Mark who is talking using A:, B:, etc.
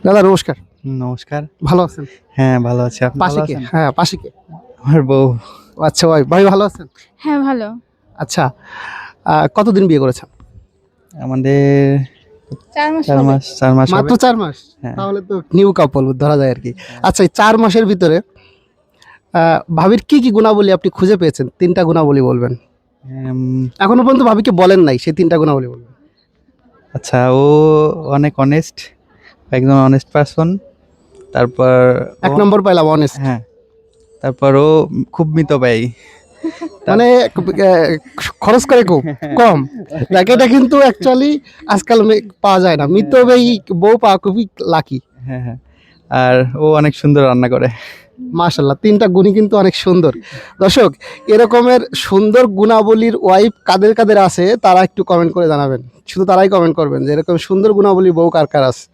A: দাদা নমস্কার।
B: নমস্কার।
A: ভালো আছেন?
B: হ্যাঁ, ভালো আছি। আপনি
A: পাশে
B: ভালো
A: কে?
B: আছেন?
A: হ্যাঁ, পাশে কে?
B: আমার বউ।
A: ও আচ্ছা ভাই, ভাই ভালো আছেন?
C: হ্যাঁ, ভালো।
A: আচ্ছা, কতদিন বিয়ে করেছেন?
B: আমাদের
C: ৪ মাস
B: ৪
C: হবে।
B: মাস ৪ মাস হবে।
A: মাত্র ৪ মাস?
B: হ্যাঁ।
A: তাহলে তো নিউ কাপল ধরা যায় আরকি। আচ্ছা, এই ৪ মাসের ভিতরে ভাবির কি গুণাবলী আপনি খুঁজে পেয়েছেন? ৩ টা গুণাবলী বলবেন। এখনো পর্যন্ত ভাবিকে বলেন নাই, সেই ৩ টা গুণাবলী বলবেন।
B: আচ্ছা, ও অনেক অনেস্ট, একদম অনেস্ট পারসন। তারপর
A: ১ নম্বর পাইলাম অনেস্ট।
B: হ্যাঁ, তারপর ও খুব মিতব্যয়ী।
A: মানে খরচ করে খুব কম। দেখ এটা কিন্তু অ্যাকচুয়ালি আজকাল পাওয়া যায় না। মিতব্যয়ী বউ পাওয়া খুবই লাকি।
B: হ্যাঁ, হ্যাঁ। আর ও অনেক সুন্দর রান্না করে।
A: মাশাআল্লাহ, ৩ টা গুণই কিন্তু অনেক সুন্দর। দর্শক, এরকমের সুন্দর গুণাবলীর ওয়াইফ কাদের কাদের আছে তারা একটু কমেন্ট করে জানাবেন। শুধু তারাই কমেন্ট করবেন যে এরকম সুন্দর গুণাবলী বউ কার কার আছে।